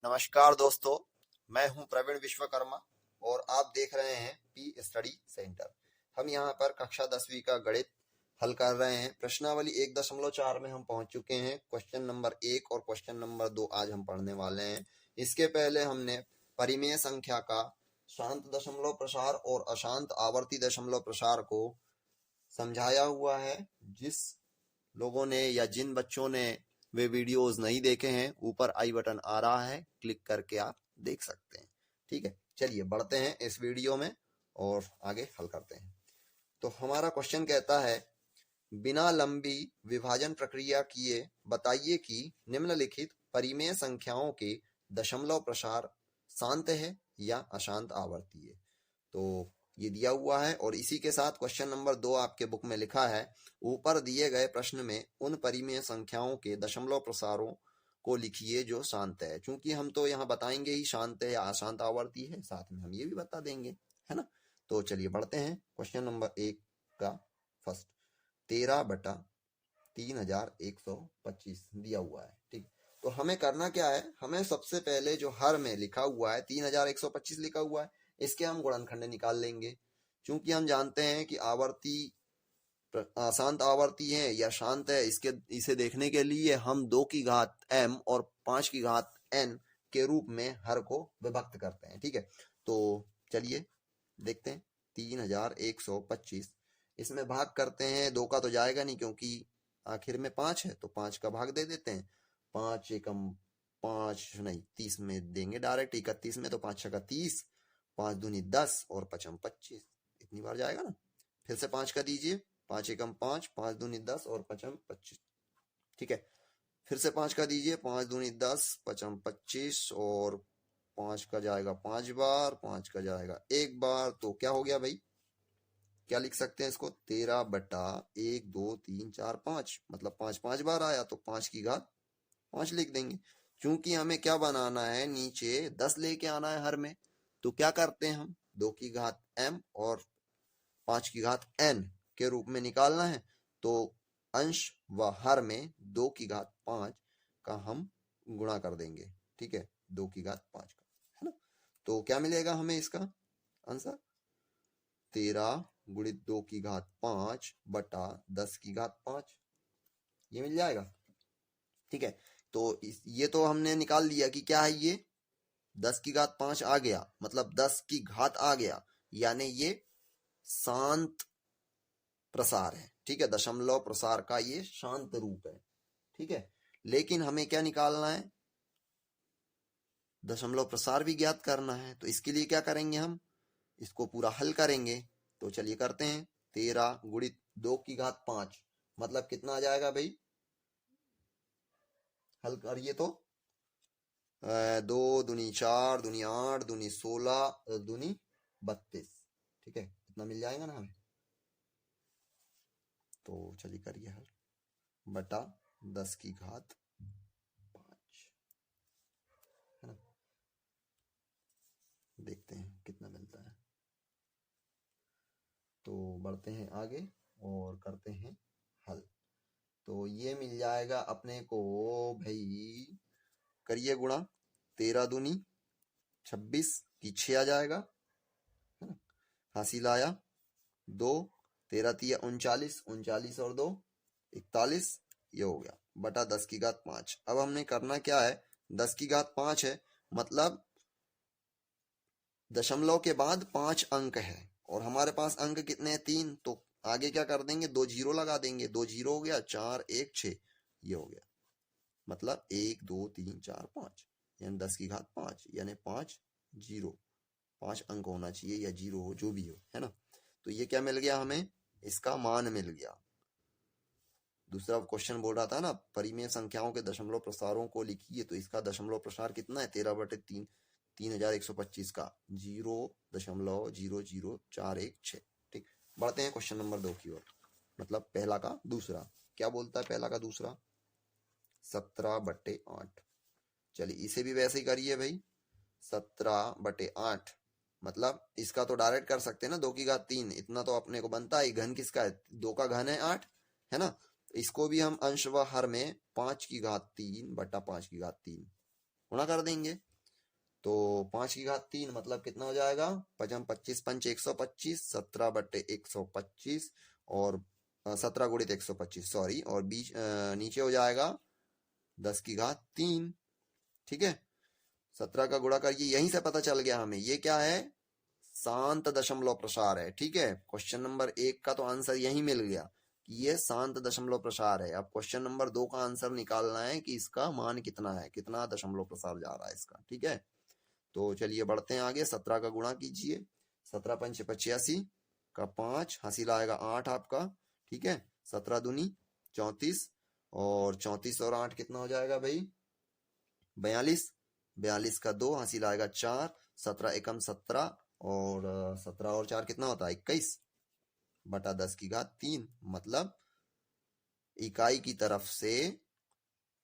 नमस्कार दोस्तों, मैं हूं प्रवीण विश्वकर्मा और आप देख रहे हैं पी स्टडी सेंटर। हम यहां पर कक्षा 10वीं का गणित हल कर रहे हैं। प्रश्नावली 1.4 में हम पहुंच चुके हैं। क्वेश्चन नंबर 1 और क्वेश्चन नंबर 2 आज हम पढ़ने वाले हैं। इसके पहले हमने परिमेय संख्या का शांत दशमलव प्रसार और अशांत आवर्ती दशमलव प्रसार को समझाया हुआ है। जिस लोगों ने या जिन बच्चों ने वे वीडियोस नहीं देखे हैं, ऊपर आई बटन आ रहा है, क्लिक करके आप देख सकते हैं। ठीक है, चलिए बढ़ते हैं इस वीडियो में और आगे हल करते हैं। तो हमारा क्वेश्चन कहता है, बिना लंबी विभाजन प्रक्रिया किए बताइए कि निम्नलिखित परिमेय संख्याओं के दशमलव प्रसार शांत है या अशांत आवर्ती है। तो ये दिया हुआ है और इसी के साथ क्वेश्चन नंबर 2 आपके बुक में लिखा है, ऊपर दिए गए प्रश्न में उन परिमेय संख्याओं के दशमलव प्रसारों को लिखिए जो शांत है। चूंकि हम तो यहाँ बताएंगे ही शांत है या अशांत आवर्ती है, साथ में हम ये भी बता देंगे, है ना। तो चलिए बढ़ते हैं। क्वेश्चन नंबर 1 का फर्स्ट, 13/3125 दिया हुआ है। ठीक, तो हमें करना क्या है, हमें सबसे पहले जो हर में लिखा हुआ है 3125 लिखा हुआ है, इसके हम गुणनखंड निकाल लेंगे। क्योंकि हम जानते हैं कि आवर्ती अशांत आवर्ती है या शांत है, इसे देखने के लिए हम 2 की घात m और 5 की घात n के रूप में हर को विभक्त करते हैं। ठीक है, तो चलिए देखते हैं। 3125 इसमें भाग करते हैं। 2 का तो जाएगा नहीं क्योंकि आखिर में 5 है, तो 5 का भाग दे देते हैं। 5 एकम 5 नहीं, 30 में देंगे डायरेक्ट। 31 में तो 5 का 30, 5 दूनी 10 और 5 25, इतनी बार जाएगा ना। फिर से 5 का दीजिए, 5 एकम 5, 5 दूनी 10 और 5 25। ठीक है, फिर से 5 का दीजिए, 5 दूनी 10, 5 25 और 5 का जाएगा 5 बार, 5 का जाएगा 1 बार। तो क्या हो गया भाई, क्या लिख सकते हैं इसको, 13/1 2 3 4 5, मतलब 5 5 बार आया तो 5 की घात 5 लिख देंगे। क्योंकि हमें क्या बनाना है, नीचे 10 लेके आना है हर में, तो क्या करते हैं हम, 2 की घात m और 5 की घात n के रूप में निकालना है। तो अंश व हर में 2 की घात 5 का हम गुणा कर देंगे। ठीक है, 2 की घात 5 का, है ना। तो क्या मिलेगा हमें इसका आंसर, 13 गुणित 2 की घात 5 बटा 10 की घात 5, ये मिल जाएगा। ठीक है, तो ये तो हमने निकाल लिया कि क्या है, ये 10 की घात 5 आ गया, मतलब 10 की घात आ गया, यानी ये शांत प्रसार है। ठीक है, दशमलव प्रसार का ये शांत रूप है। ठीक है, लेकिन हमें क्या निकालना है, दशमलव प्रसार भी ज्ञात करना है। तो इसके लिए क्या करेंगे, हम इसको पूरा हल करेंगे। तो चलिए करते हैं। 13 गुणित 2 की घात 5 मतलब कितना आ जाएगा भाई, हल करिए तो 2 दूनी 4 दूनी 8 दूनी 16 दूनी 32। ठीक है, इतना मिल जाएगा ना हमें। तो चलिए करिए हल, बटा 10 की घात 5, है ना। देखते हैं कितना मिलता है। तो बढ़ते हैं आगे और करते हैं हल। तो ये मिल जाएगा अपने को भाई, करिए गुणा, 13 दूनी 26 की 6 आ जाएगा, है ना। हासिल आया 2, 13 तिया 39, 39 और 2 41, ये हो गया, बटा 10 की घात 5। अब हमने करना क्या है, 10 की घात 5 है, मतलब दशमलव के बाद 5 अंक है और हमारे पास अंक कितने हैं, 3। तो आगे क्या कर देंगे, 2 जीरो लगा देंगे। 2 जीरो हो गया, 4 1 6, ये हो गया, मतलब 1 2 3 4 5, यानी 10 की घात 5, यानी 5 जीरो, 5 अंक होना चाहिए या जीरो हो, जो भी हो, है ना। तो ये क्या मिल गया हमें, इसका मान मिल गया। दूसरा क्वेश्चन बोल रहा था ना, परिमेय संख्याओं के दशमलव प्रसारों को लिखिए, तो इसका दशमलव प्रसार कितना है, 13/3 3125 का 0.00416। ठीक, बढ़ते हैं क्वेश्चन नंबर 2 की ओर, मतलब पहला का दूसरा। क्या बोलता है पहला का दूसरा, 17/8। चलिए इसे भी वैसे ही करिए भाई, 17/8 मतलब इसका तो डायरेक्ट कर सकते हैं ना, 2 की घात 3, इतना तो अपने को बनता है। घन किसका है, 2 का घन है 8, है ना। इसको भी हम अंश व हर में 5 की घात 3 बटा 5 की घात 3 गुणा कर देंगे। तो 5 की घात 3 मतलब कितना हो जाएगा? 5×5 पंच 125, 17/125 और 17 × 125 सॉरी, और बीच नीचे हो जाएगा 10 की घात 3। ठीक है, 17 का गुणा करिए, यहीं से पता चल गया हमें ये क्या है, शांत दशमलव प्रसार है। ठीक है, क्वेश्चन नंबर 1 का तो आंसर यही मिल गया कि ये शांत दशमलव प्रसार है। अब क्वेश्चन नंबर 2 का आंसर निकालना है कि इसका मान कितना है, कितना दशमलव प्रसार जा रहा है इसका। ठीक है, तो चलिए बढ़ते हैं आगे। 17 का गुणा कीजिए, 17×5 = 85 का 5 हासिल आएगा 8 आपका। ठीक है, 17 दूनी 34 और 34 और 8 कितना हो जाएगा भाई? 42। 42 का 2 हासिल आएगा 4, 17 एकम 17 और 17 और 4 कितना होता है? 21 बटा 10 की घात 3। मतलब इकाई की तरफ से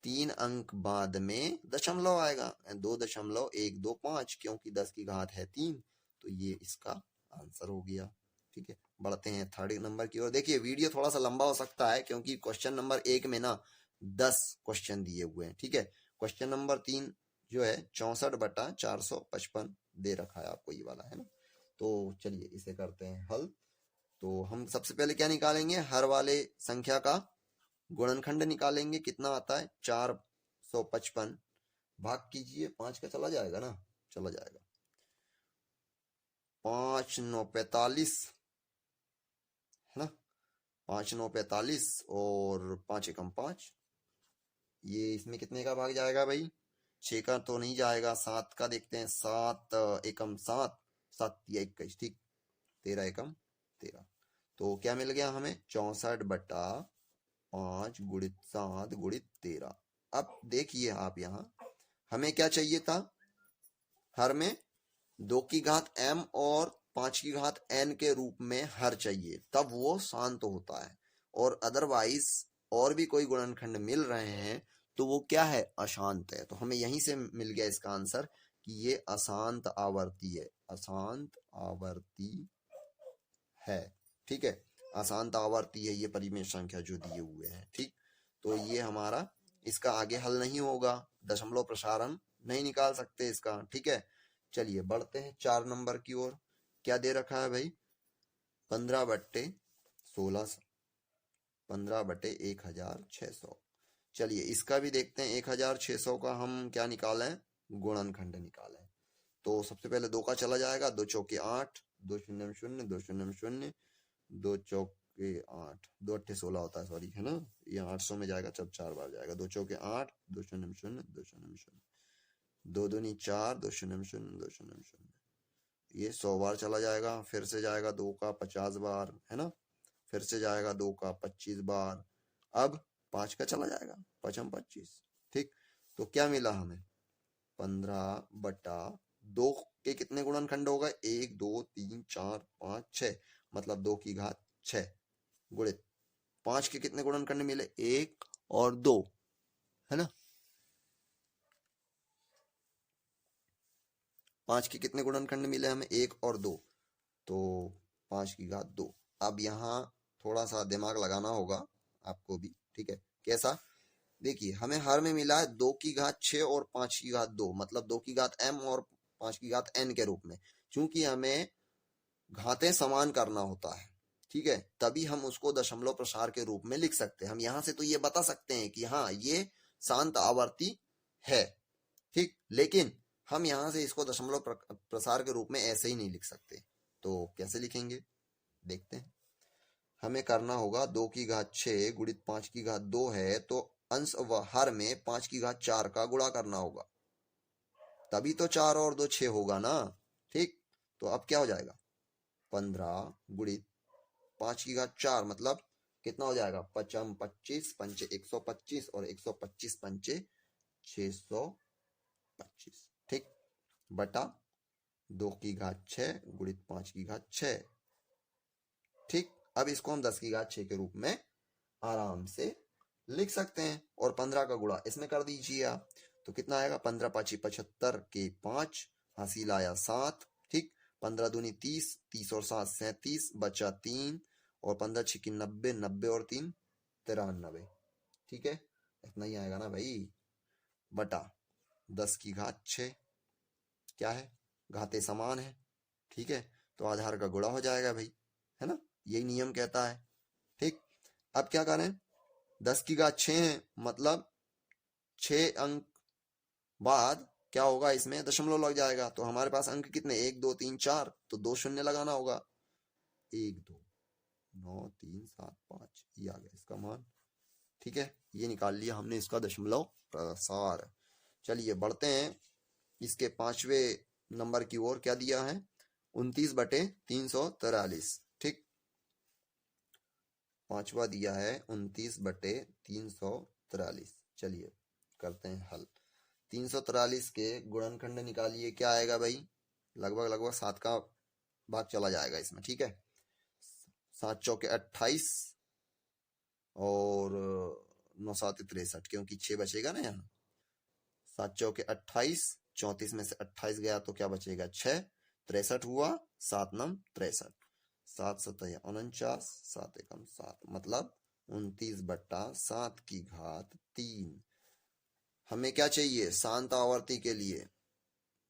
3 अंक बाद में दशमलव आएगा, 2.125, क्योंकि 10 की घात है 3, तो ये इसका आंसर हो गया। ठीक है, बढ़ते हैं थर्ड नंबर की ओर। देखिए वीडियो थोड़ा सा लंबा हो सकता है क्योंकि क्वेश्चन नंबर 1 में ना 10 क्वेश्चन दिए हुए हैं। ठीक है, क्वेश्चन नंबर 3 जो है 64/455 दे रखा है आपको, ये वाला है ना। तो चलिए इसे करते हैं हल। तो हम सबसे पहले क्या निकालेंगे? हर वाले संख्या का गुणनखंड निकालेंगे। कितना आता है? 455 भाग कीजिए 5 का, चला जाएगा ना? चला जाएगा। 5×9 = 45 है ना, 5×9 = 45 और 5 एकम 5, ये इसमें कितने का भाग जाएगा भाई? 6 का तो नहीं जाएगा, 7 का देखते हैं। 7 एकम 7, 7×3 = 21। ठीक, 13 एकम 13। तो क्या मिल गया हमें? 64/5 गुणित 7 गुणित 13। अब देखिए आप यहाँ, हमें क्या चाहिए था? हर में 2 की घात m और 5 की घात n के रूप में हर चाहिए, तब वो शांत होता है। और अदरवाइज और भी कोई गुणनखंड मिल रहे हैं तो वो क्या है? अशांत है। तो हमें यहीं से मिल गया इसका आंसर कि ये अशांत आवर्ती है, अशांत आवर्ती है। ठीक है, अशांत आवर्ती है ये परिमेय संख्या जो दिए हुए हैं। ठीक, तो ये हमारा, इसका आगे हल नहीं होगा, दशमलव प्रसारण नहीं निकाल सकते इसका। ठीक है, चलिए बढ़ते हैं 4 नंबर की ओर। क्या दे रखा है भाई? 15/1600, 15/1600। चलिए इसका भी देखते हैं। 1600 का हम क्या निकालें? गुणनखंड निकालें। तो सबसे पहले 2 का चला जाएगा, 2×4 = 8, 2×0=0, 2×0=0, 2×4 = 8, 2×8 = 16 होता है, सॉरी है ना, ये 800 में जाएगा जब 4 बार जाएगा। 2×4 = 8, 2×0=0, 2×0=0, 2×2 = 4, 2×0=0, 2×0=0, ये 100 बार चला जाएगा। फिर से जाएगा 2 का 50 बार है ना, फिर से जाएगा 2 का 25 बार। अब 5 का चला जाएगा, 5×25। ठीक, तो क्या मिला हमें? 15/2 के कितने गुणनखंड होगा? 1 2 3 4 5 6, मतलब 2 की घात 6 गुणित 5 के कितने गुणनखंड मिले? 1 और 2 है ना। 5 के कितने गुणनखंड मिले हमें? 1 और 2, तो 5 की घात 2। अब यहाँ थोड़ा सा दिमाग लगाना होगा आपको भी। ठीक है, कैसा? देखिए हमें हर में मिला है 2 की घात 6 और 5 की घात 2, मतलब 2 की घात m और 5 की घात n के रूप में। क्योंकि हमें घातें समान करना होता है, ठीक है, तभी हम उसको दशमलव प्रसार के रूप में लिख सकते हैं। हम यहाँ से तो ये बता सकते हैं कि हाँ ये शांत आवर्ती है, ठीक, लेकिन हम यहाँ से इसको दशमलव प्रसार के रूप में ऐसे ही नहीं लिख सकते। तो कैसे लिखेंगे देखते हैं। हमें करना होगा 2 की घात 6 गुणित 5 की घात 2 है, तो अंश व हर में 5 की घात 4 का गुणा करना होगा, तभी तो 4 और 2 6 होगा ना। ठीक, तो अब क्या हो जाएगा? 15 गुणित 5 की घात 4 मतलब कितना हो जाएगा? 5×25 पंचे 125 और 125 पंचे 625। ठीक, बटा 2 की घात 6 गुणित 5 की घात 6। ठीक, अब इसको हम 10 की घात 6 के रूप में आराम से लिख सकते हैं। और 15 का गुणा इसमें कर दीजिए आप, तो कितना आएगा? 15×5 = 75 के 5 हासिल आया 7। ठीक, 15×2 = 30, 30 और 7 = 37, बचा 3 और 15×6 = 90, 90 और 3 = 93। ठीक है, इतना ही आएगा ना भाई, बटा 10 की घात 6। क्या है, घाते समान है, ठीक है, तो आधार का गुणा हो जाएगा भाई, है ना, यही नियम कहता है। ठीक, अब क्या करें, 10 की घात 6 है, मतलब 6 अंक बाद क्या होगा, इसमें दशमलव लग जाएगा, तो हमारे पास अंक कितने, 1 2 3 4, तो 2 शून्य लगाना होगा, 1 2 9 3 7 5, ये आ गया इसका मान। ठीक है, ये निकाल लिया हमने इसका दशमलव प्रसार। चलिए बढ़ते हैं इसके 5वें नंबर की ओर। क्या दिया है, 29/343। ठीक, 5वां दिया है 29/343। चलिए करते हैं हल। 343 के गुणनखंड निकालिए, क्या आएगा भाई, लगभग लगभग 7 का भाग चला जाएगा इसमें। ठीक है, 7 चौके 28 और 9 7 63, क्योंकि 6 बचेगा ना यहाँ, 7 चौके 28, 34 में से 28 गया तो क्या बचेगा, 6, 63 हुआ, 7 नम 63, 7 7 49, 7 एकम 7, मतलब 29/7 हमें क्या चाहिए, शांत आवर्ती के लिए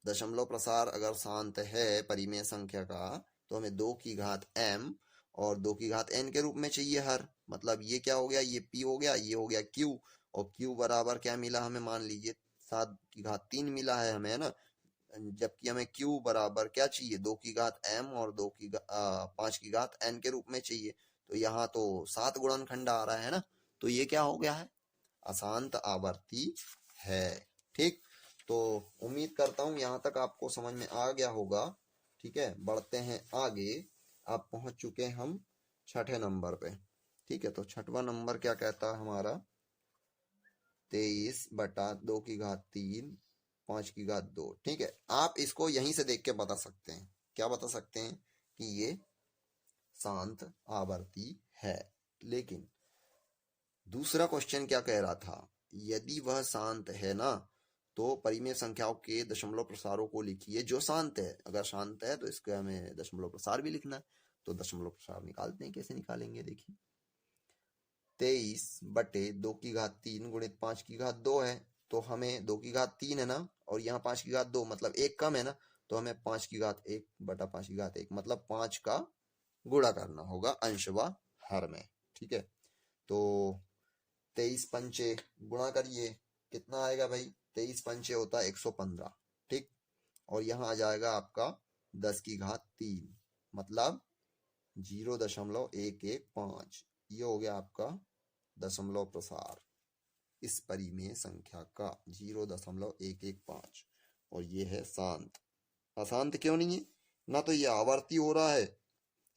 दशमलव प्रसार अगर शांत है परिमेय संख्या का, तो हमें 2 की घात m और 2 की घात n के रूप में चाहिए हर, मतलब ये क्या हो गया, ये p हो गया, ये हो गया q, और q बराबर क्या मिला हमें, मान लीजिए 7 की घात 3 मिला है हमें, है ना, जबकि हमें q बराबर क्या चाहिए, 2 की घात m और 5 की घात n के रूप में चाहिए, तो यहाँ तो 7 गुणनखंड आ रहा है ना, तो ये क्या हो गया है, अशांत आवर्ती है। ठीक, तो उम्मीद करता हूं यहां तक आपको समझ में आ गया होगा। ठीक है, बढ़ते हैं आगे। आप पहुंच चुके हैं हम 6ठे नंबर पे। ठीक है, तो 6वां नंबर क्या कहता है हमारा, 23/2 की घात 3 5 की घात 2। ठीक है, आप इसको यहीं से देख के बता सकते हैं, क्या बता सकते हैं कि ये शांत आवर्ती है। लेकिन दूसरा क्वेश्चन क्या कह रहा था, यदि वह शांत है ना, तो परिमेय संख्याओं के दशमलव प्रसारों को लिखिए जो शांत है। अगर शांत है तो इसका हमें दशमलव प्रसार भी लिखना है, तो दशमलव प्रसार निकालते हैं, कैसे निकालेंगे देखिए, 23/2 की घात 3 गुणित 5 की घात 2 है, तो हमें 2 की घात 3 है ना, और यहाँ 5 की घात 2 मतलब एक कम है ना, तो हमें 5 की घात 1/5 की घात 1 मतलब 5 का गुणा करना होगा अंश व हर में। ठीक है, तो 23 पंचे गुणा करिए, कितना आएगा भाई, 23 पंचे होता है 115। ठीक, और यहाँ आ जाएगा आपका 10 की घात 3 मतलब 0.115, ये हो गया आपका दशमलव प्रसार इस परिमेय संख्या का 0.115, और ये है शांत। अशांत क्यों नहीं है, ना तो ये आवर्ती हो रहा है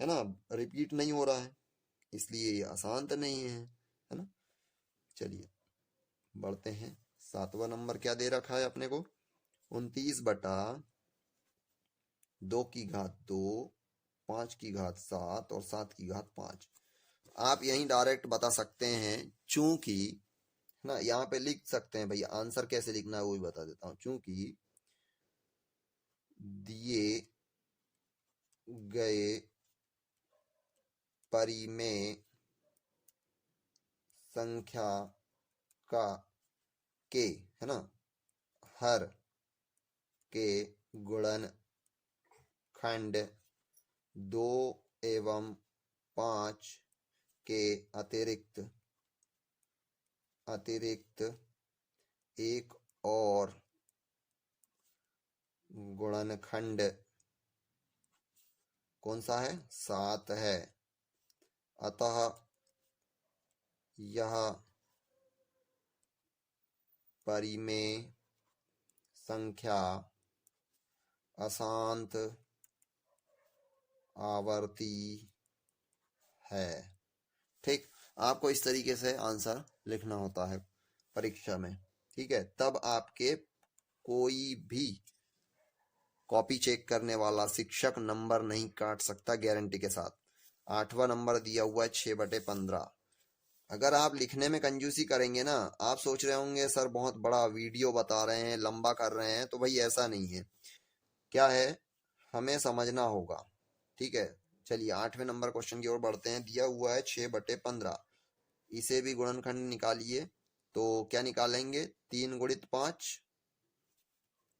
ना, रिपीट नहीं हो रहा है, इसलिए ये अशांत नहीं है ना। चलिए बढ़ते हैं, 7वां नंबर क्या दे रखा है अपने को, 29/2 की घात 2 5 की घात 7 और 7 की घात 5। आप यहीं डायरेक्ट बता सकते हैं, चूंकि ना यहाँ पे लिख सकते हैं भैया, आंसर कैसे लिखना है वो भी बता देता हूं, चूंकि दिए गए परिमेय संख्या का के, है ना, हर के गुणनखंड 2 एवं 5 के अतिरिक्त एक और गुणनखंड कौन सा है, 7 है, अतः यह परिमेय संख्या अशांत आवर्ती है। ठीक, आपको इस तरीके से आंसर लिखना होता है परीक्षा में। ठीक है, तब आपके कोई भी कॉपी चेक करने वाला शिक्षक नंबर नहीं काट सकता गारंटी के साथ। 8वां नंबर दिया हुआ है 6/15। अगर आप लिखने में कंजूसी करेंगे ना, आप सोच रहे होंगे सर बहुत बड़ा वीडियो बता रहे हैं, लंबा कर रहे हैं, तो भाई ऐसा नहीं है। क्या है, हमें समझना होगा। ठीक है, चलिए 8वें नंबर क्वेश्चन की ओर बढ़ते हैं। दिया हुआ है 6/15, इसे भी गुणनखंड निकालिए, तो क्या निकालेंगे, 3 गुणित 5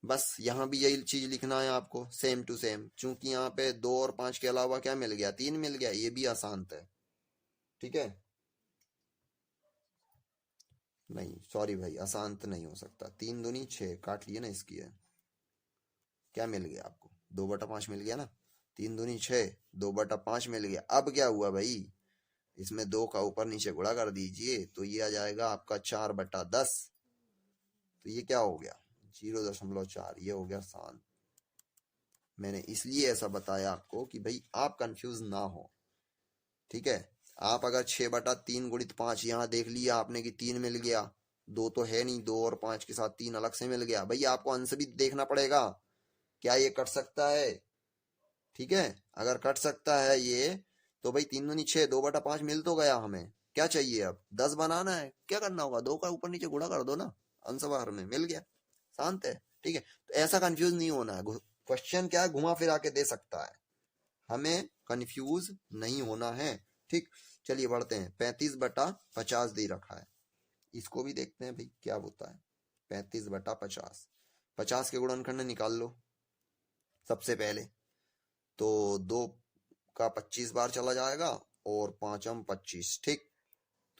बस यहाँ भी यही चीज लिखना है आपको, सेम टू सेम। चूंकि यहाँ पे 2 और 5 के अलावा क्या मिल गया, 3 मिल गया, ये भी अशांत है। ठीक है, नहीं सॉरी भाई, अशांत नहीं हो सकता। 3 दूनी 6, काट लिए ना इसकी है। क्या मिल गया आपको, 2/5 मिल गया ना। 3 दूनी 6, 2/5 मिल गया। अब क्या हुआ भाई, इसमें 2 का ऊपर नीचे गुणा कर दीजिए तो ये आ जाएगा आपका 4/10। तो ये क्या हो गया, 0.4, ये हो गया शांत। मैंने इसलिए ऐसा बताया आपको कि भाई आप कंफ्यूज ना हो। ठीक है, आप अगर 6/3 गुणित 5 यहाँ देख लिया आपने कि 3 मिल गया, 2 तो है नहीं, 2 और 5 के साथ 3 अलग से मिल गया। भाई आपको अंश भी देखना पड़ेगा, क्या ये कट सकता है। ठीक है, अगर कट सकता है ये, तो भाई 3 दूनी 6, 2/5 मिल तो गया। हमें क्या चाहिए, अब 10 बनाना है। क्या करना होगा, 2 का ऊपर नीचे गुणा कर दो ना, अंश बाहर में मिल गया, शांत है। ठीक है, तो ऐसा कंफ्यूज नहीं होना है। क्वेश्चन क्या है, घुमा फिरा के दे सकता है, हमें कंफ्यूज नहीं होना है। ठीक, चलिए बढ़ते हैं। 35/50 दे रखा है, इसको भी देखते हैं भाई क्या होता है। 35/50, 50 के गुणनखंड निकाल लो सबसे पहले। तो 2 का 25 बार चला जाएगा और 5m 25। ठीक,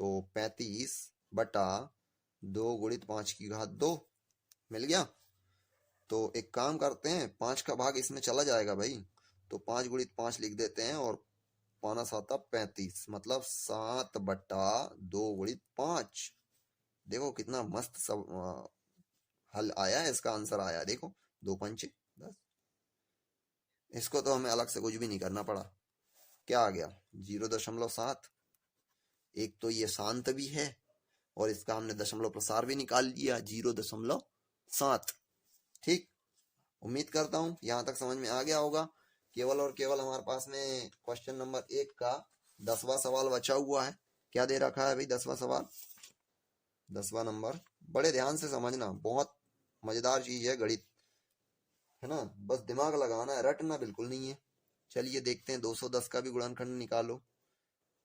तो 35/2 गुणित 5 की घात 2 मिल गया। तो एक काम करते हैं, 5 का भाग इसमें चला जाएगा भाई, तो 5 गुणित 5 लिख देते हैं और 5×7 = 35, मतलब 7/2 गुणित 5। देखो कितना मस्त सब हल आया है, इसका आंसर आया देखो, 2×5 = 10। इसको तो हमें अलग से कुछ भी नहीं करना पड़ा। क्या आ गया, 0.7। एक तो ये शांत भी है और इसका हमने दशमलव प्रसार भी निकाल लिया, 0.7। ठीक, उम्मीद करता हूं यहां तक समझ में आ गया होगा। केवल और केवल हमारे पास में क्वेश्चन नंबर 1 का 10वां सवाल बचा हुआ है। क्या दे रखा है भाई 10वां सवाल, 10वां नंबर, बड़े ध्यान से समझना, बहुत मजेदार चीज है गणित, है ना। बस दिमाग लगाना है, रटना बिल्कुल नहीं है। चलिए देखते हैं, 210 का भी गुणनखंड निकालो।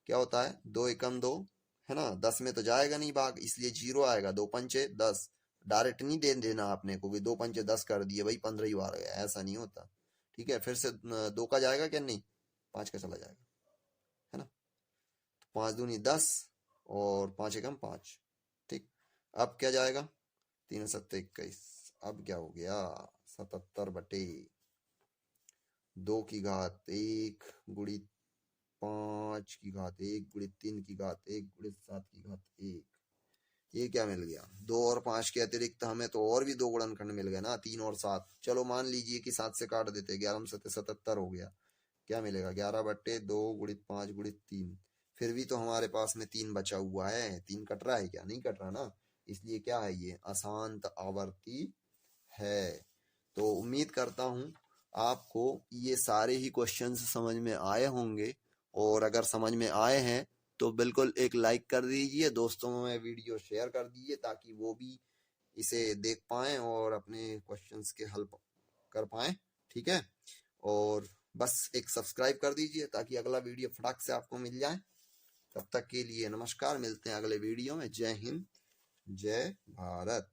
क्या होता है, 2 एकम 2, है ना। 10 में तो जाएगा नहीं भाग, इसलिए 0 आएगा। 2×5 = 10। डायरेक्ट नहीं दे देना आपने को, 2×5 = 10 कर दिए भाई, 15 ही बार गया, ऐसा नहीं होता। ठीक है, फिर से 2 का जाएगा क्या, नहीं, 5 का चला जाएगा, है ना। 5 दूनी 10 और 5 एकम 5। ठीक, अब क्या जाएगा, 3×7 = 21। अब क्या हो गया, 77/2 की घात 1 गुणित 5 की घात 1 गुणित 3 की घात 1 गुणित 7 की घात 1। ये क्या मिल गया, 2 और 5 के अतिरिक्त हमें तो और भी 2 गुणनखंड मिल गए ना, 3 और 7। चलो मान लीजिए कि 7 से काट देते, 11×7 = 77 हो गया। क्या मिलेगा, 11/2 गुणित 5 गुणित 3। फिर भी तो हमारे पास में 3 बचा हुआ है, 3 कट रहा है क्या, नहीं कट रहा ना, इसलिए क्या है, ये अशांत आवर्ती है। तो उम्मीद करता हूं आपको ये सारे ही क्वेश्चंस समझ में आए होंगे, और अगर समझ में आए हैं तो बिल्कुल एक लाइक कर दीजिए, दोस्तों में वीडियो शेयर कर दीजिए ताकि वो भी इसे देख पाएं और अपने क्वेश्चंस के हल कर पाएं। ठीक है, और बस एक सब्सक्राइब कर दीजिए ताकि अगला वीडियो फटाक से आपको मिल जाए। तब तक के लिए नमस्कार, मिलते हैं अगले वीडियो में। जय हिंद, जय भारत।